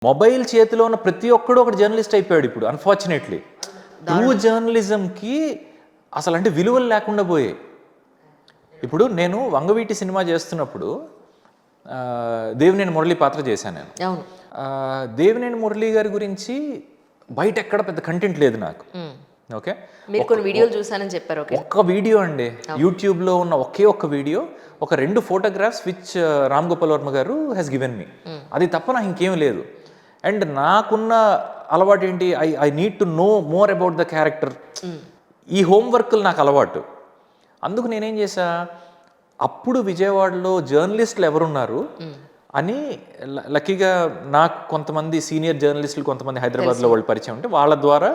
Mobile చేతిలో ఉన్న ప్రతి ఒక్కడు ఒక జర్నలిస్ట్ అయిపోయాడు ఇప్పుడు. అన్ఫార్చునేట్లీ ట్రూ జర్నలిజంకి అసలు అంటే విలువలు లేకుండా పోయాయి. ఇప్పుడు నేను వంగవీటి సినిమా చేస్తున్నప్పుడు దేవినేని మురళి పాత్ర చేశాను నేను. దేవినేని మురళి గారి గురించి బయట ఎక్కడ పెద్ద కంటెంట్ లేదు నాకు. ఓకే, మీరు కొన్ని వీడియోలు చూసానని చెప్పారు. ఒక్క వీడియో అండి, యూట్యూబ్లో ఉన్న ఒకే ఒక్క వీడియో, ఒక 2 ఫోటోగ్రాఫ్స్ విచ్ రామ్ గోపాల్ వర్మ గారు హ్యాస్ గివెన్ మీ. అది తప్ప నాకు ఇంకేం లేదు. అండ్ నాకున్న అలవాటు ఏంటి, I need to know more about the character. ఈ హోంవర్క్లు నాకు అలవాటు. అందుకు నేనేం చేశా, అప్పుడు విజయవాడలో జర్నలిస్టులు ఎవరున్నారు అని లక్కీగా నాకు కొంతమంది సీనియర్ జర్నలిస్టులు కొంతమంది హైదరాబాద్లో వాళ్ళు పరిచయం ఉంటే వాళ్ళ ద్వారా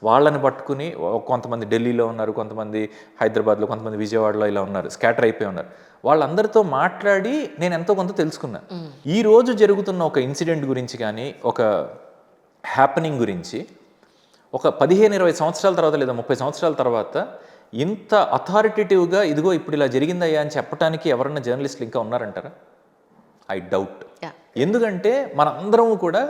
వాళ్ళని పట్టుకుని, కొంతమంది ఢిల్లీలో ఉన్నారు, కొంతమంది హైదరాబాద్లో, కొంతమంది విజయవాడలో ఇలా ఉన్నారు, స్కాటర్ అయిపోయి ఉన్నారు. వాళ్ళందరితో మాట్లాడి నేను ఎంతో కొంత తెలుసుకున్నాను. ఈ రోజు జరుగుతున్న ఒక ఇన్సిడెంట్ గురించి కానీ, ఒక హ్యాపెనింగ్ గురించి ఒక 15-20 సంవత్సరాల తర్వాత లేదా 30 సంవత్సరాల తర్వాత ఇంత అథారిటేటివ్గా ఇదిగో ఇప్పుడు ఇలా జరిగిందయ్యా అని చెప్పడానికి ఎవరన్నా జర్నలిస్టులు ఇంకా ఉన్నారంటారా? I doubt. ఎందుకంటే మనందరం కూడా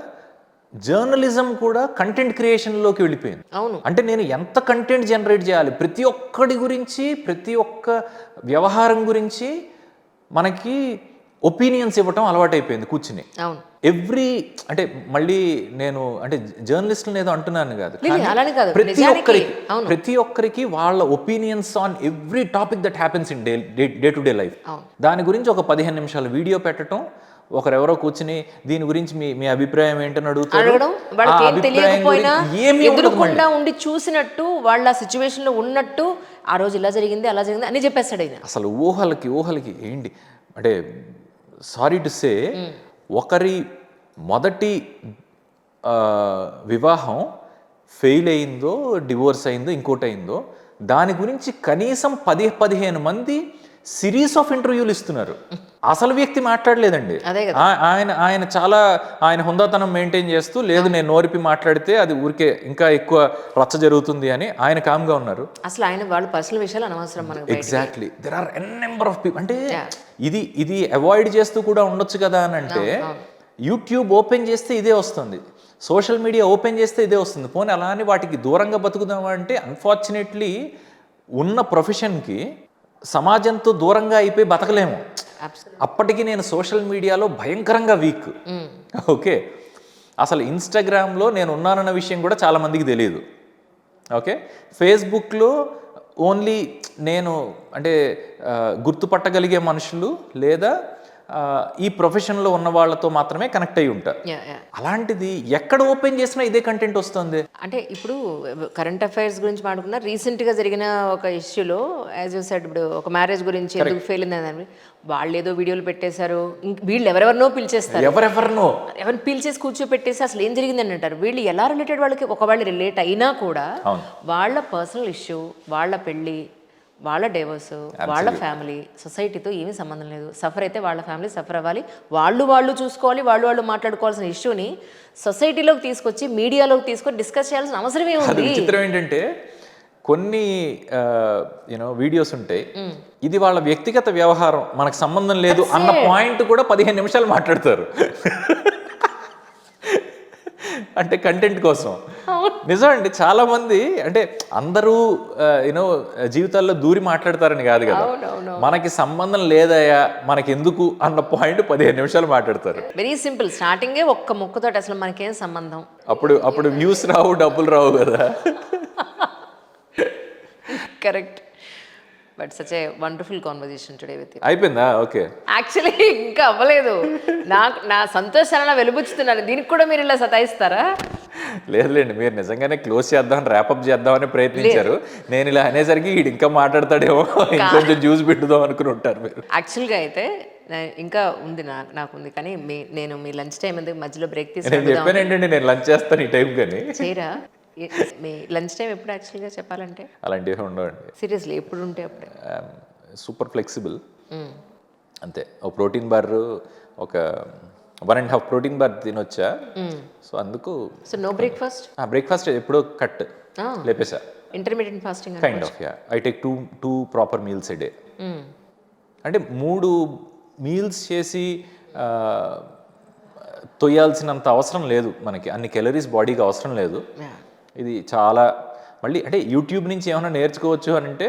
జర్నలిజం కూడా కంటెంట్ క్రియేషన్లోకి వెళ్ళిపోయింది. అవును, అంటే నేను ఎంత కంటెంట్ జనరేట్ చేయాలి, ప్రతి ఒక్కడి గురించి, ప్రతి ఒక్క వ్యవహారం గురించి మనకి ఒపీనియన్స్ ఇవ్వటం అలవాటైపోయింది కూర్చుని. అవును, ఎవ్రీ అంటే మళ్ళీ నేను అంటే జర్నలిస్టులు ఏదో అంటున్నాను కాదు, ప్రతి ఒక్కరికి వాళ్ళ opinions on every topic that happens in day to day life. దాని గురించి ఒక 15 నిమిషాల వీడియో పెట్టడం, ఒకరెవరో కూర్చుని దీని గురించి మీ అభిప్రాయం ఏంటని అడుగుతారు. ఎదురుకుండా ఉండి చూసినట్టు, వాళ్ళ సిచ్యువేషన్ లో ఉన్నట్టు, ఆ రోజు ఇలా జరిగింది అలా జరిగింది అని చెప్పేస్తాడు ఆయన. అసలు ఊహలకి ఏంటి అంటే, సారీ టు సే, ఒకరి మొదటి వివాహం ఫెయిల్ అయిందో, డివోర్స్ అయిందో, ఇంకోటి అయిందో, దాని గురించి కనీసం 10-15 మంది సిరీస్ ఆఫ్ ఇంటర్వ్యూలు ఇస్తున్నారు. అసలు వ్యక్తి మాట్లాడలేదండి. ఆయన చాలా ఆయన హుందాతనం మెయింటైన్ చేస్తూ, లేదు నేను నోరిపి మాట్లాడితే అది ఊరికే ఇంకా ఎక్కువ రచ్చ జరుగుతుంది అని ఆయన కామ్గా ఉన్నారు. అసలు ఆయన వాళ్ళ పర్సనల్ విషయాలు అనవసరం మనకి. Exactly, there are n number of people. అంటే ఇది అవాయిడ్ చేస్తూ కూడా ఉండొచ్చు కదా అని అంటే, యూట్యూబ్ ఓపెన్ చేస్తే ఇదే వస్తుంది, సోషల్ మీడియా ఓపెన్ చేస్తే ఇదే వస్తుంది. పోనీ అలా అని వాటికి దూరంగా బతుకుదామా అంటే, అన్ఫార్చునేట్లీ ఉన్న ప్రొఫెషన్కి సమాజంతో దూరంగా అయిపోయి బతకలేము. అప్పటికి నేను సోషల్ మీడియాలో భయంకరంగా వీక్. ఓకే, అసలు ఇన్స్టాగ్రామ్లో నేను ఉన్నానన్న విషయం కూడా చాలామందికి తెలియదు. ఓకే, ఫేస్బుక్లో ఓన్లీ నేను అంటే గుర్తుపట్టగలిగే మనుషులు లేదా ఈ ప్రొఫెషన్లో ఉన్న వాళ్ళతో మాత్రమే కనెక్ట్ అయి ఉంటారు. అలాంటిది ఎక్కడ ఓపెన్ చేసినా ఇదే కంటెంట్ వస్తుంది. అంటే ఇప్పుడు కరెంట్ అఫైర్స్ గురించి మాట్లాడుకున్నా, రీసెంట్గా జరిగిన ఒక ఇష్యూలో యాజ్ యూ సెడ్, ఇప్పుడు ఒక మ్యారేజ్ గురించి ఎందుకు ఫెయిల్ అయిందని వాళ్ళు ఏదో వీడియోలు పెట్టేశారు, వీళ్ళు ఎవరెవరినో పిలిచేస్తారు, ఎవరిని పిలిచేసి కూర్చోపెట్టేసి అసలు ఏం జరిగిందని అంటారు. వీళ్ళు ఎలా రిలేటెడ్, వాళ్ళకి ఒకవేళ రిలేట్ అయినా కూడా వాళ్ళ పర్సనల్ ఇష్యూ, వాళ్ళ పెళ్ళి, వాళ్ళ డైవర్స్, వాళ్ళ ఫ్యామిలీ, సొసైటీతో ఏమీ సంబంధం లేదు. సఫర్ అయితే వాళ్ళ ఫ్యామిలీ సఫర్ అవ్వాలి, వాళ్ళు చూసుకోవాలి, వాళ్ళు మాట్లాడుకోవాల్సిన ఇష్యూని సొసైటీలోకి తీసుకొచ్చి మీడియాలోకి తీసుకొని డిస్కస్ చేయాల్సిన అవసరం ఏముంది? విచిత్రం ఏంటంటే, కొన్ని వీడియోస్ ఉంటాయి, ఇది వాళ్ళ వ్యక్తిగత వ్యవహారం, మనకు సంబంధం లేదు అన్న పాయింట్ కూడా 15 నిమిషాలు మాట్లాడతారు. అంటే కంటెంట్ కోసం. నిజం అండి, చాలా మంది అంటే అందరూ జీవితాల్లో దూరి మాట్లాడతారని కాదు కదా, మనకి సంబంధం లేదయా మనకి ఎందుకు అన్న పాయింట్ 15 నిమిషాలు మాట్లాడతారు. వెరీ సింపుల్, స్టార్టింగే ఒక్క ముక్కతో అసలు మనకేం సంబంధం, అప్పుడు వ్యూస్ రావు, డబ్బులు రావు కదా. Correct. But such a wonderful conversation today with you. అయిపోయిందా? ఓకే, యాక్చువల్లీ ఇంకా అవ్వలేదు. నా సంతోషాన్ని వెలుబుచ్చుతున్నాను, దీనికి కూడా మీరు ఇలా సతాయిస్తారా? లేదులేండి, మీరు నిజంగానే క్లోజ్ చేద్దాం, ర్యాపప్ చేద్దామని ప్రయత్నించారు. నేను ఇలా అనేసరికి వీడు ఇంకా మాట్లాడతాడేమో, ఇంకొంచెం జ్యూస్ పెట్టుదాం అనుకుని ఉంటారు మీరు. యాక్చువల్గా అయితే ఇంకా ఉంది, నాకు ఉంది, కానీ నేను మీ లంచ్ టైం ఎందుకు మధ్యలో బ్రేక్ తీసుకుని చెప్పాను ఏంటండి, నేను లంచ్ చేస్తాను ఈ టైం. కానీ చేయరా? మీ లంచ్ టైం ఎప్పుడు యాక్చువల్గా చెప్పాలంటే? అలాంటివి ఉండవండి, సీరియస్లీ ఎప్పుడు ఉంటే అప్పుడే. సూపర్ ఫ్లెక్సిబుల్ అంతే. ఒక ప్రోటీన్ బార్, ఒక 1.5 ప్రోటీన్ బార్ తినొచ్చా, సో అందుకు. So no breakfast? బ్రేక్ఫాస్ట్ ఎప్పుడో కట్ లేపేసా. Intermediate fasting kind of. I take two proper meals a day. అంటే 3 మీల్స్ చేసి తొయ్యాల్సినంత అవసరం లేదు మనకి, అన్ని కెలరీస్ బాడీకి అవసరం లేదు. ఇది చాలా మళ్ళీ అంటే యూట్యూబ్ నుంచి ఏమైనా నేర్చుకోవచ్చు అని అంటే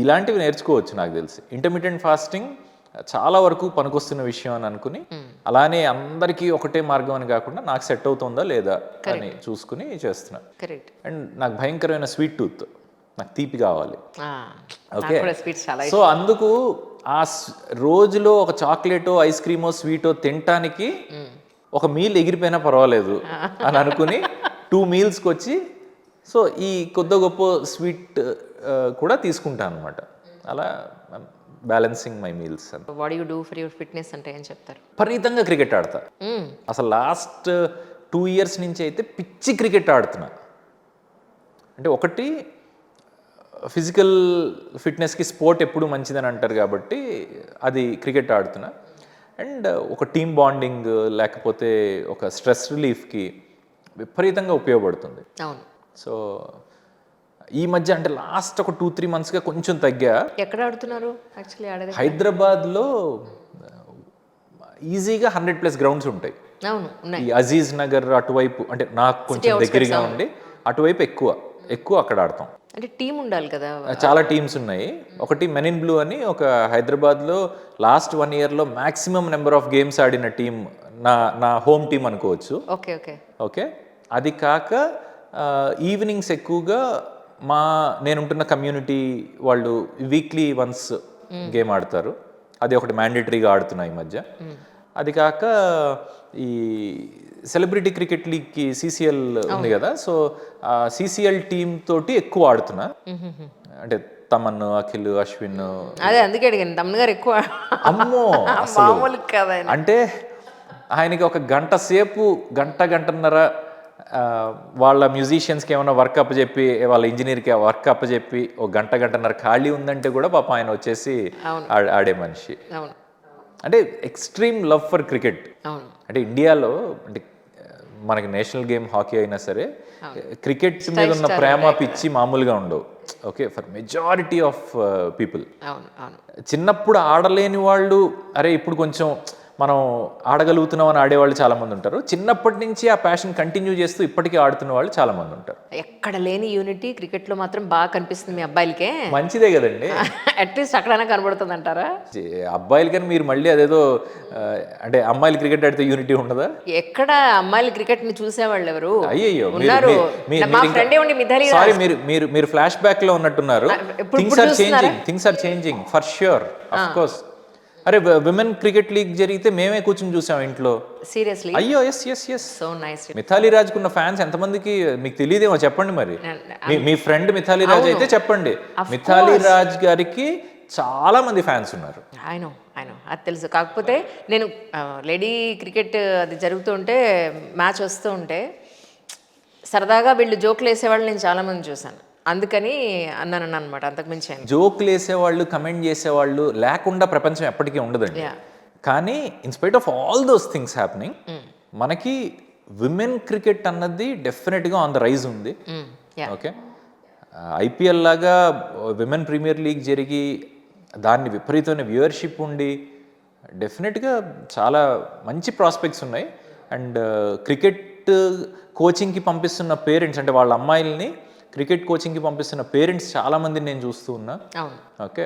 ఇలాంటివి నేర్చుకోవచ్చు నాకు తెలిసి. ఇంటర్మీడియట్ ఫాస్టింగ్ చాలా వరకు పనికొస్తున్న విషయం అని అనుకుని, అలానే అందరికీ ఒకటే మార్గం అని కాకుండా నాకు సెట్ అవుతుందా లేదా అని చూసుకుని చేస్తున్నా. అండ్ నాకు భయంకరమైన స్వీట్ టూత్, నాకు తీపి కావాలి. ఓకే, సో అందుకు ఆ రోజులో ఒక చాక్లెటో ఐస్ క్రీమో స్వీటో తినటానికి ఒక మీల్ ఎగిరిపోయినా పర్వాలేదు అని అనుకుని 2 మీల్స్కి వచ్చి సో ఈ కొద్ది గొప్ప స్వీట్ కూడా తీసుకుంటాను అనమాట. అలా balancing my meals. What you do for your fitness అంటే ఏం చెప్తారు? విపరీతంగా క్రికెట్ ఆడతా. అసలు లాస్ట్ 2 ఇయర్స్ నుంచి అయితే పిచ్చి క్రికెట్ ఆడుతున్నా. అంటే ఒకటి ఫిజికల్ ఫిట్నెస్కి స్పోర్ట్ ఎప్పుడు మంచిదని అంటారు కాబట్టి అది క్రికెట్ ఆడుతున్నా. అండ్ ఒక టీమ్ బాండింగ్ లేకపోతే ఒక స్ట్రెస్ రిలీఫ్కి విపరీతంగా ఉపయోగపడుతుంది. అవును. సో ఈ మధ్య అంటే లాస్ట్ ఒక 2-3 మంత్స్గా కొంచెం తగ్గా. ఎక్కడ ఆడుతున్నారు యాక్చువల్లీ? ఆడేది హైదరాబాద్లో ఈజీగా 100+ గ్రౌండ్స్ ఉంటాయి. అవును, ఉన్నాయి. ఈ అజీజ్ నగర్ అటువైపు అంటే నాకు కొంచెం దగ్గరగా ఉండి అటువైపు ఎక్కువ అక్కడ ఆడతాం. అంటే టీం ఉండాలి కదా. చాలా టీమ్స్ ఉన్నాయి. ఒకటి మెన్ ఇన్ బ్లూ అని ఒక హైదరాబాద్లో లాస్ట్ 1 ఇయర్లో మ్యాక్సిమం నెంబర్ ఆఫ్ గేమ్స్ ఆడిన టీం నా హోమ్ టీం అనుకోవచ్చు. ఓకే ఓకే ఓకే, అది కాక ఈవినింగ్స్ ఎక్కువగా నేనుంటున్న కమ్యూనిటీ వాళ్ళు వీక్లీ వన్స్ గేమ్ ఆడతారు. అది ఒకటి మ్యాండేటరీగా ఆడుతున్నా ఈ మధ్య. అది కాక ఈ సెలబ్రిటీ క్రికెట్ లీగ్కి CCL ఉంది కదా, సో CCL టీమ్ తోటి ఎక్కువ ఆడుతున్నా. అంటే తమన్, అఖిల్, అశ్విన్. అదే అందుకే అడిగాను, తమన్ గారు ఎక్కువ. అమ్మో మామూలు కదా. అంటే ఆయనకి ఒక గంటన్నర వాళ్ళ మ్యూజిషియన్స్కి ఏమైనా వర్క్ అప్ చెప్పి, వాళ్ళ ఇంజనీర్కి వర్క్ అప్ చెప్పి ఒక గంటన్నర ఖాళీ ఉందంటే కూడా పాప ఆయన వచ్చేసి ఆడే మనిషి. అంటే ఎక్స్ట్రీమ్ లవ్ ఫర్ క్రికెట్. అంటే ఇండియాలో అంటే మనకి నేషనల్ గేమ్ హాకీ అయినా సరే క్రికెట్ మీద ఉన్న ప్రేమ పిచ్చి మామూలుగా ఉండవు. Okay, for majority of people. చిన్నప్పుడు ఆడలేని వాళ్ళు అరే ఇప్పుడు కొంచెం మనం ఆడగలుగుతున్నాం అని ఆడేవాళ్ళు చాలా మంది ఉంటారు. చిన్నప్పటి నుంచి ఆ ప్యాషన్ కంటిన్యూ చేస్తూ ఇప్పటికీ ఆడుతున్న వాళ్ళు చాలా మంది ఉంటారు. ఎక్కడ లేని యూనిటీ క్రికెట్లో మాత్రం బాగా కనిపిస్తుంది మీ అబ్బాయిలకే. మంచిదే కదండి. అట్లీస్ట్ అక్కడైనా కనబడుతుంది అంటారా? అబ్బాయిలకని మీరు మళ్ళీ అదేదో అంటే అమ్మాయిలు క్రికెట్ ఆడితే యూనిటీ ఉండదా? ఎక్కడ అమ్మాయిలు క్రికెట్ ని చూసేవాళ్ళు ఎవరు? అయ్యో, ఉన్నారు. మా ఫ్రెండ్ ఉండి మిథాలి. సారీ, మీరు ఫ్లాష్ బ్యాక్ లో ఉన్నట్టున్నారు. Things are changing for sure, of course. అరే విమెన్ క్రికెట్ లీగ్ జరిగితే మేమే కూర్చొని చూసాం ఇంట్లో. సీరియస్లీ? అయ్యో yes. So nice. Mithali Raj కున్న ఫ్యాన్స్ ఎంతమందికి మీకు తెలియదేమో, చెప్పండి మరి. మీ ఫ్రెండ్ మిథాలీ రాజ్ అయితే చెప్పండి. మిథాలీ రాజ్ గారికి చాలా మంది ఫ్యాన్స్ ఉన్నారు. ఐ నో అది తెలుసు. కాకపోతే నేను లేడీ క్రికెట్ అది జరుగుతుంటే మ్యాచ్ వస్తూ ఉంటే సరదాగా వీళ్ళు జోకులు వేసేవాళ్ళు నేను చాలా మంది చూసాను. అందుకని అన్నాను అనమాట. అంతకుమించి జోకులు వేసేవాళ్ళు, కమెంట్ చేసేవాళ్ళు లేకుండా ప్రపంచం ఎప్పటికీ ఉండదండి. కానీ in spite of all those things happening మనకి విమెన్ క్రికెట్ అన్నది డెఫినెట్గా ఆన్ ద రైజ్ ఉంది. ఓకే, IPL లాగా విమెన్ ప్రీమియర్ లీగ్ జరిగి దాన్ని విపరీతమైన వ్యూవర్షిప్ ఉండి డెఫినెట్గా చాలా మంచి ప్రాస్పెక్ట్స్ ఉన్నాయి. అండ్ క్రికెట్ కోచింగ్కి పంపిస్తున్న పేరెంట్స్ అంటే వాళ్ళ అమ్మాయిల్ని క్రికెట్ కోచింగ్కి పంపిస్తున్న పేరెంట్స్ చాలామందిని నేను చూస్తూ ఉన్నా. ఓకే,